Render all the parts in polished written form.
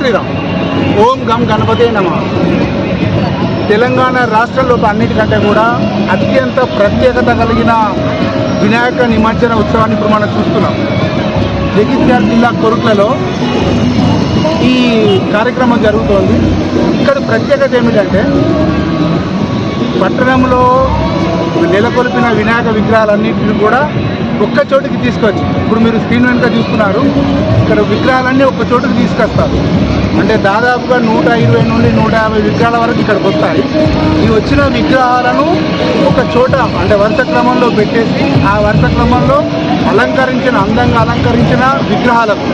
శ్రీరామ్. ఓం గం గణపతే నమః. తెలంగాణ రాష్ట్రంలో అన్నిటికంటే కూడా అత్యంత ప్రత్యేకత కలిగిన వినాయక నిమజ్జన ఉత్సవాన్ని ఇప్పుడు మనం చూస్తున్నాం. జగిత్యాల జిల్లా కొరుట్లలో ఈ కార్యక్రమం జరుగుతోంది. ఇక్కడ ప్రత్యేకత ఏమిటంటే పట్టణంలో నెలకొల్పిన వినాయక విగ్రహాలన్నింటినీ కూడా ఒక్క చోటికి తీసుకొచ్చి, ఇప్పుడు మీరు స్క్రీన్ వెనుక చూస్తున్నారు, ఇక్కడ విగ్రహాలన్నీ ఒక్క చోటుకి తీసుకొస్తారు. అంటే దాదాపుగా 120 నుండి 150 విగ్రహాల వరకు ఇక్కడికి వస్తాయి. ఈ వచ్చిన విగ్రహాలను ఒక చోట అంటే వరుస క్రమంలో పెట్టేసి ఆ వరుస క్రమంలో అందంగా అలంకరించిన విగ్రహాలకు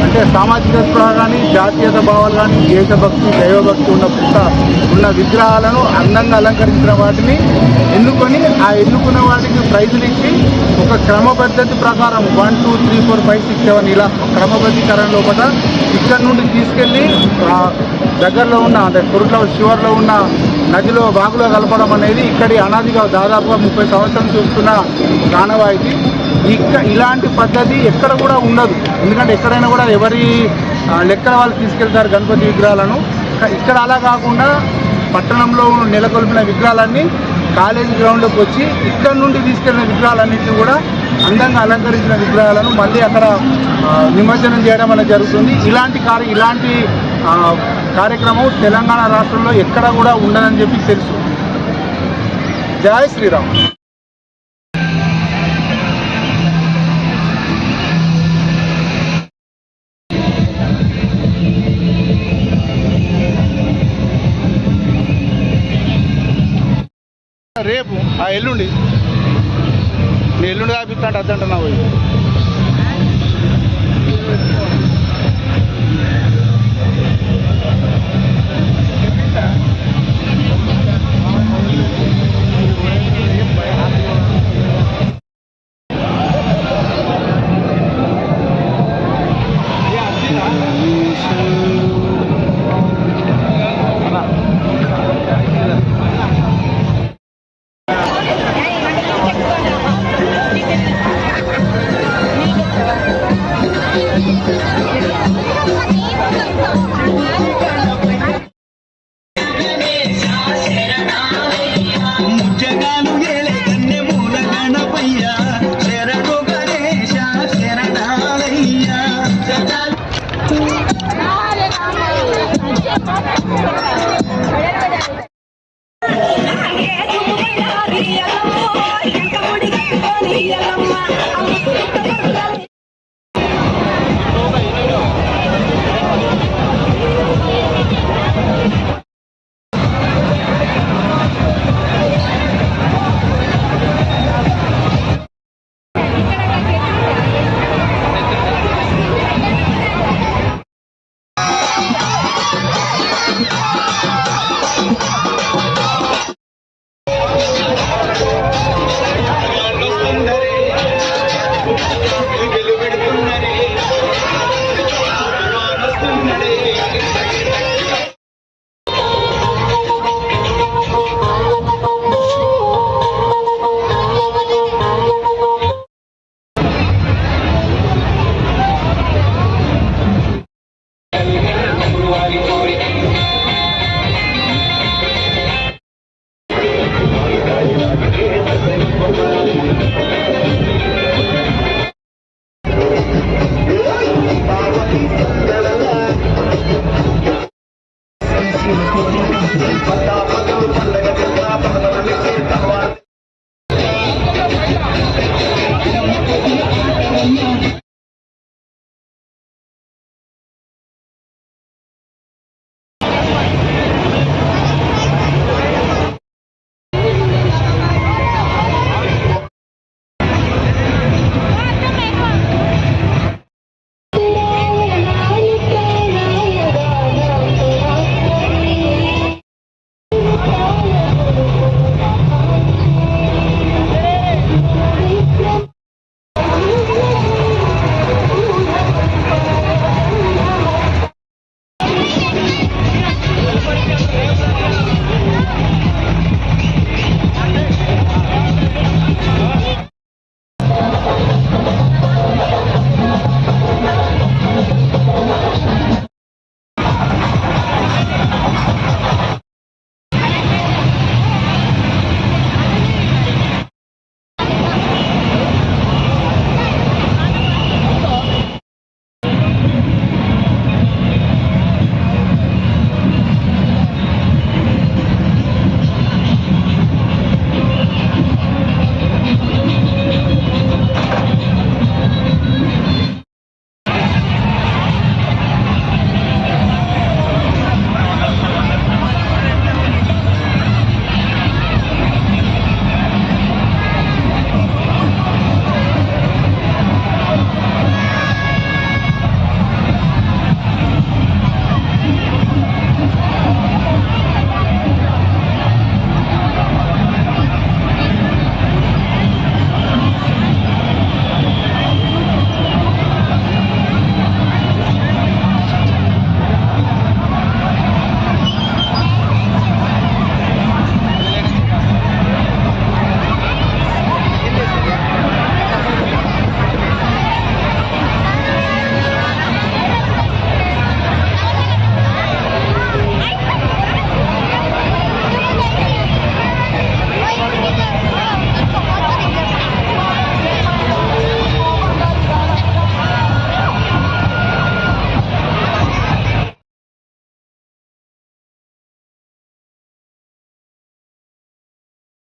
అంటే సామాజిక స్పృహ కానీ, జాతీయత భావాలు కానీ, దేశభక్తి, దైవభక్తి ఉన్న విగ్రహాలను అందంగా అలంకరించిన వాటిని ఎన్నుకొని ఆ ఎన్నుకున్న వాటికి ప్రైజులు ఇచ్చి ఒక క్రమ పద్ధతి ప్రకారం 1, 2, 3, 4, 5, 6, 7 ఇలా క్రమబద్ధీకరణ లోపల ఇక్కడ నుండి తీసుకెళ్ళి దగ్గరలో ఉన్న అంటే కొరుట్ల శివర్లో ఉన్న నదిలో బాగులో కలపడం అనేది ఇక్కడి అనాదిగా దాదాపుగా 30 సంవత్సరాలు చూస్తున్న ఆనవాయితీ. ఇలాంటి పద్ధతి ఎక్కడ కూడా ఉండదు. ఎందుకంటే ఎక్కడైనా కూడా ఎవరి లెక్కల వాళ్ళు తీసుకెళ్తారు గణపతి విగ్రహాలను. ఇక్కడ అలా కాకుండా పట్టణంలో నెలకొల్పిన విగ్రహాలన్నీ కాలేజీ గ్రౌండ్లోకి వచ్చి ఇక్కడ నుండి తీసుకెళ్లిన విగ్రహాలన్నింటినీ కూడా అందంగా అలంకరించిన విగ్రహాలను మళ్ళీ అక్కడ నిమజ్జనం చేయడం అనేది జరుగుతుంది. ఇలాంటి కార్యక్రమం తెలంగాణ రాష్ట్రంలో ఎక్కడ కూడా ఉండదని చెప్పి తెలుసు. జై శ్రీరామ్. రేపు ఎల్లుండి కాపిస్తా అంటే అద్దంటున్నావు.